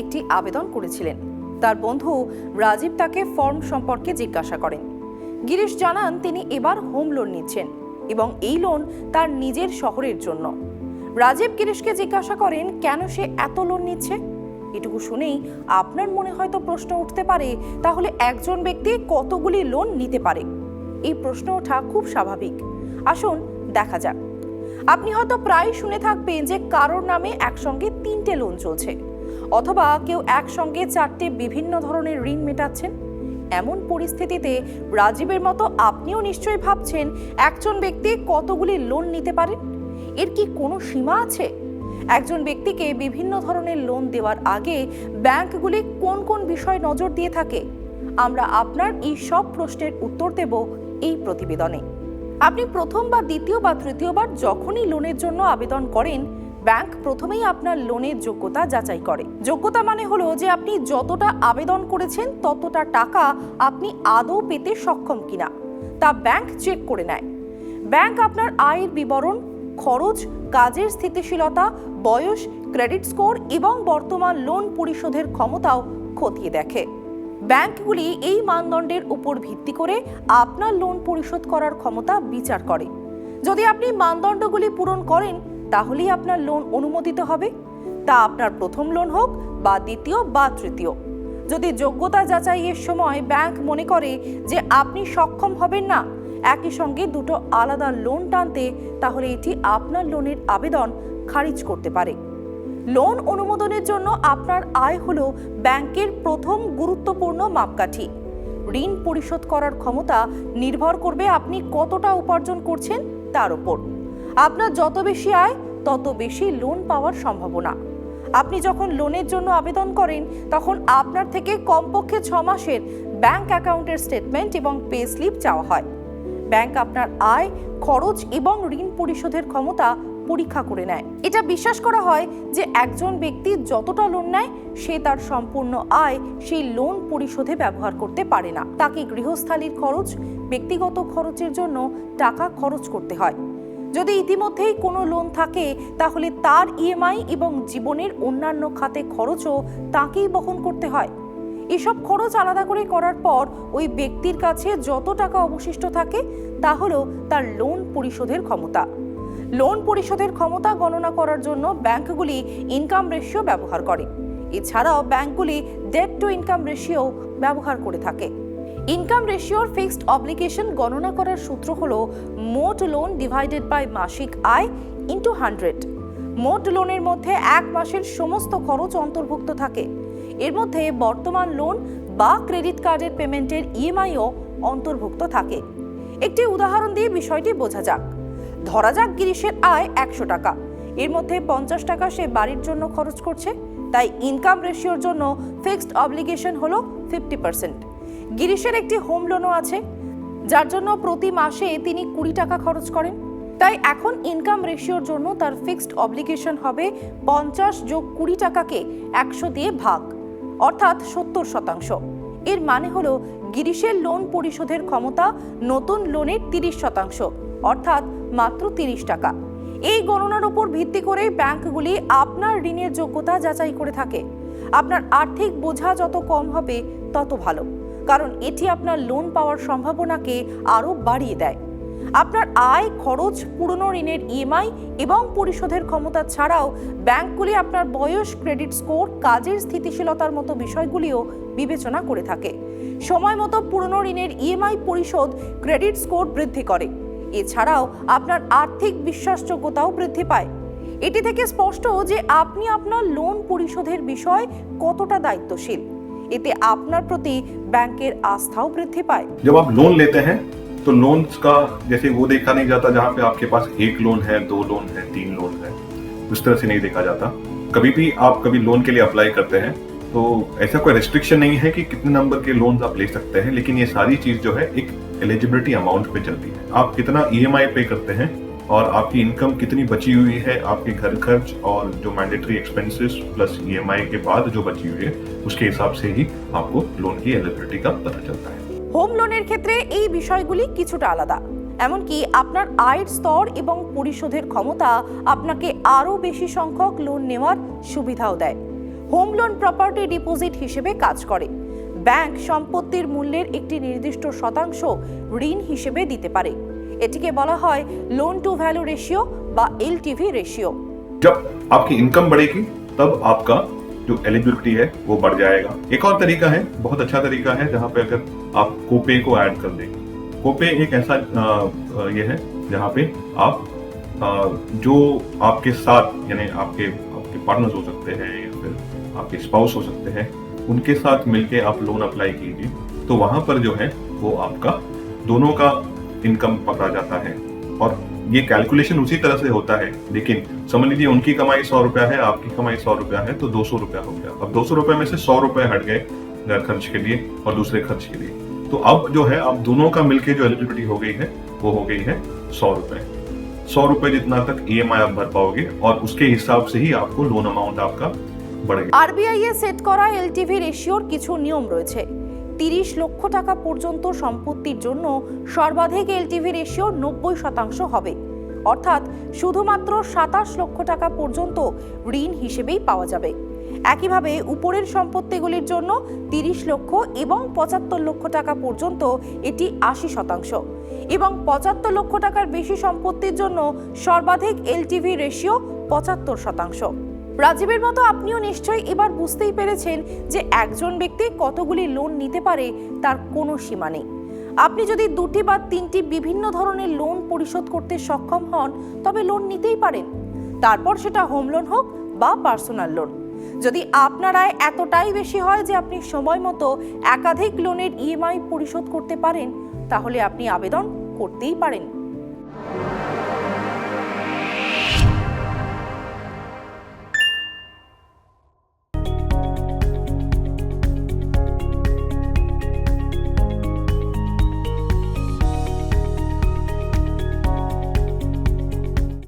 একটি আবেদন করেছিলেন। তার বন্ধু রাজীব তাকে ফর্ম সম্পর্কে জিজ্ঞাসা করেন। গিরিশ জানান তিনি এবার হোম লোন নিচ্ছেন এবং এই লোন তার নিজের শহরের জন্য। রাজীব গিরিশকে জিজ্ঞাসা করেন কেন সে এত লোন নিচ্ছে। এটুকু শুনেই আপনার মনে হয়তো প্রশ্ন উঠতে পারে, তাহলে একজন ব্যক্তি কতগুলি লোন নিতে পারে? এই প্রশ্ন ওঠা খুব স্বাভাবিক। আসুন দেখা যাক। আপনি হয়তো প্রায় শুনে থাকবেন যে কারোর নামে একসঙ্গে 3টে লোন চলছে, অথবা কেউ একসঙ্গে 4টে বিভিন্ন ধরনের ঋণ মেটাচ্ছেন। এমন পরিস্থিতিতে রাজীবের মতো আপনিও নিশ্চয়ই ভাবছেন একজন ব্যক্তি কতগুলি লোন নিতে পারেন। এর কি কোনো সীমা আছে? একজন ব্যক্তিকে বিভিন্ন ধরনের লোন দেওয়ার আগে ব্যাংকগুলি কোন কোন বিষয় নজর দিয়ে থাকে? আমরা আপনার এই সব প্রশ্নের উত্তর দেব এই প্রতিবেদনে। আপনি প্রথম বা দ্বিতীয় বা তৃতীয়বার যখনই লোনের জন্য আবেদন করেন, ব্যাংক প্রথমেই আপনার লোনের যোগ্যতা যাচাই করে। যোগ্যতা মানে হলো যে আপনি যতটা আবেদন করেছেন ততটা টাকা আপনি আদৌ পেতে সক্ষম কিনা তা ব্যাংক চেক করে নেয়। ব্যাংক আপনার আয়ের বিবরণ, খরচ, কাজের স্থিতিশীলতা, বয়স, ক্রেডিট স্কোর এবং বর্তমান লোন পরিশোধের ক্ষমতাও খতিয়ে দেখে। ব্যাংকগুলি এই মানদণ্ডের উপর ভিত্তি করে আপনার লোন পরিশোধ করার ক্ষমতা বিচার করে। যদি আপনি মানদণ্ডগুলি পূরণ করেন তাহলেই আপনার লোন অনুমোদিত হবে, তা আপনার প্রথম লোন হোক বা দ্বিতীয় বা তৃতীয়। যদি যোগ্যতা যাচাইয়ের সময় ব্যাংক মনে করে যে আপনি সক্ষম হবেন না একই সঙ্গে দুটো আলাদা লোন টানতে, তাহলে এটি আপনার লোনের আবেদন খারিজ করতে পারে। লোন অনুমোদনের জন্য আপনার আয় হলো ব্যাংকের প্রথম গুরুত্বপূর্ণ মাপকাঠি। ঋণ পরিশোধ করার ক্ষমতা নির্ভর করবে আপনি কতটা উপার্জন করছেন তার উপর। আপনার যত বেশি আয় তত বেশি লোন পাওয়ার সম্ভাবনা। আপনি যখন লোনের জন্য আবেদন করেন তখন আপনার থেকে কমপক্ষে 6 মাসের ব্যাংক অ্যাকাউন্টের স্টেটমেন্ট এবং পে স্লিপ চাওয়া হয়। ব্যাংক আপনার আয়, খরচ এবং ঋণ পরিশোধের ক্ষমতা পরীক্ষা করে নেয়। এটা বিশ্বাস করা হয় যে একজন ব্যক্তি যতটা লোন নেয় সে তার সম্পূর্ণ আয় সেই লোন পরিশোধে ব্যবহার করতে পারে না। তাকে গৃহস্থালির খরচ, ব্যক্তিগত খরচের জন্য টাকা খরচ করতে হয়। যদি ইতিমধ্যেই কোনো লোন থাকে তাহলে তার ইএমআই এবং জীবনের অন্যান্য খাতে খরচও তাকেই বহন করতে হয়। এসব খরচ আলাদা করে করার পর ওই ব্যক্তির কাছে যত টাকা অবশিষ্ট থাকে তা হলো তার লোন পরিশোধের ক্ষমতা। লোন পরিশোধের ক্ষমতা গণনা করার জন্য ব্যাংকগুলি ইনকাম রেশিও ব্যবহার করে। এছাড়াও ব্যাংকগুলি ডেট টু ইনকাম রেশিও ব্যবহার করে থাকে। ইনকাম রেশিওর ফিক্সড অব্লিগেশন গণনা করার সূত্র হলো মোট লোন ডিভাইডেড বাই মাসিক আয় ইন্টু 100। মোট লোনের মধ্যে এক মাসের সমস্ত খরচ অন্তর্ভুক্ত থাকে। এর মধ্যে বর্তমান লোন বা ক্রেডিট কার্ডের পেমেন্টের ইএমআইও অন্তর্ভুক্ত থাকে। একটি উদাহরণ দিয়ে বিষয়টি বোঝা যাক। ধরা যাক গিরিশের আয় 100 টাকা, এর মধ্যে 50 টাকা সে বাড়ির জন্য খরচ করছে, তাই ইনকাম রেশিওর জন্য ফিক্সড অব্লিগেশন হলো 50%। গিরিশের একটি হোম লোনও আছে যার জন্য প্রতি মাসে তিনি 20 টাকা খরচ করেন, তাই এখন ইনকাম রেশিওর জন্য তার ফিক্সড অব্লিগেশন হবে 50 যোগ 20 টাকাকে 100 দিয়ে ভাগ, অর্থাৎ 70%। এর মানে হলো গিরিশের লোন পরিশোধের ক্ষমতা নতুন লোনের 30%, অর্থাৎ মাত্র 30 টাকা। এই গণনার উপর ভিত্তি করে ব্যাংকগুলি আপনার ঋণের যোগ্যতা যাচাই করে থাকে। আপনার আর্থিক বোঝা যত কম হবে তত ভালো, কারণ এটি আপনার লোন পাওয়ার সম্ভাবনাকে আরও বাড়িয়ে দেয়। আপনার আয়, খরচ, পুরনো ঋণের ইএমআই এবং পরিশোধের ক্ষমতা ছাড়াও ব্যাংকগুলি আপনার বয়স, ক্রেডিট স্কোর, কাজের স্থিতিশীলতার মতো বিষয়গুলিও বিবেচনা করে থাকে। সময় মতো পুরনো ঋণের ইএমআই পরিশোধ ক্রেডিট স্কোর বৃদ্ধি করে। এছাড়াও আপনার আর্থিক বিশ্বাসযোগ্যতাও বৃদ্ধি পায়। এটি থেকে স্পষ্ট যে আপনি আপনার লোন পরিশোধের বিষয়ে কতটা দায়িত্বশীল। এতে আপনার প্রতি ব্যাংকের আস্থাও বৃদ্ধি পায়। जब आप लोन लेते हैं तो लोन्स का जैसे वो देखा नहीं जाता जहाँ पे आपके पास 1 लोन है, 2 लोन है, 3 लोन है, उस तरह से नहीं देखा जाता। कभी भी आप कभी लोन के लिए अप्लाई करते हैं तो ऐसा कोई रेस्ट्रिक्शन नहीं है कि कितने नंबर के लोन्स आप ले सकते हैं, लेकिन ये सारी चीज जो है एक एलिजिबिलिटी अमाउंट पे चलती है। आप कितना ईएमआई पे करते हैं और आपकी इनकम कितनी बची हुई है, आपके घर खर्च और जो मैंडेटरी एक्सपेंसेस प्लस ईएमआई के बाद जो बची हुई है उसके हिसाब से ही आपको लोन की एलिजिबिलिटी का पता चलता है। হোম লোনের ক্ষেত্রে এই বিষয়গুলি কিছুটা আলাদা। এমনকি আপনার আয়ের স্তর এবং পরিশোধের ক্ষমতা আপনাকে আরও বেশি সংখ্যক লোন নেওয়ার সুবিধাও দেয়। হোম লোন প্রপার্টি ডিপোজিট হিসেবে কাজ করে। ব্যাংক সম্পত্তির মূল্যের একটি নির্দিষ্ট শতাংশ ঋণ হিসেবে দিতে পারে। এটিকে বলা হয় লোন টু ভ্যালু রেশিও বা এলটিভি রেশিও। जब आपकी इनकम बढ़ेगी तब आपका जो एलिजिबिलिटी है वो बढ़ जाएगा। एक और तरीका है, बहुत अच्छा तरीका है, जहाँ पे अगर आप कोपे को ऐड कर दें। कोपे एक ऐसा ये है जहाँ पे आप जो आपके साथ यानी आपके पार्टनर्स हो सकते हैं या फिर आपके स्पाउस हो सकते हैं, उनके साथ मिलके आप लोन अप्लाई कीजिए, तो वहां पर जो है वो आपका दोनों का इनकम पकड़ा जाता है। और ये कैलकुलेशन उसी तरह से होता है, लेकिन समझ लीजिए उनकी कमाई 100 रुपया है, आपकी कमाई 100 रुपया है, तो 200 रुपया हो गया। अब 200 रुपए में से 100 रुपए हट गए घर खर्च के लिए और दूसरे खर्च के लिए, तो अब जो है अब दोनों का मिलके जो एलिजिबिलिटी हो गई है वो हो गई है 100 रुपए। 100 रुपए जितना तक EMI आप भर पाओगे और उसके हिसाब से ही आपको लोन अमाउंट आपका बढ़ेगा। আরবিআই এ সেট করা এলটিভি রেশিওর কিছু নিয়ম রয়েছে। 30 লক্ষ টাকা পর্যন্ত সম্পত্তির জন্য সর্বাধিক এলটিভি রেশিও 90% হবে, অর্থাৎ শুধুমাত্র 27 লক্ষ টাকা পর্যন্ত ঋণ হিসেবেই পাওয়া যাবে। একইভাবে উপরের সম্পত্তিগুলির জন্য 30 লক্ষ এবং 75 লক্ষ টাকা পর্যন্ত এটি 80% এবং 75 লক্ষ টাকার বেশি সম্পত্তির জন্য সর্বাধিক এলটিভি রেশিও 75%। রাজীবের মতো আপনিও নিশ্চয়ই এবার বুঝতেই পেরেছেন যে একজন ব্যক্তি কতগুলি লোন নিতে পারে তার কোনো সীমা নেই। আপনি যদি 2টি বা 3টি বিভিন্ন ধরনের লোন পরিশোধ করতে সক্ষম হন তবে লোন নিতেই পারেন, তারপর সেটা হোম লোন হোক বা পার্সোনাল লোন। যদি আপনার আয় এতটাই বেশি হয় যে আপনি সময় মতো একাধিক লোনের EMI পরিশোধ করতে পারেন, তাহলে আপনি আবেদন করতেই পারেন।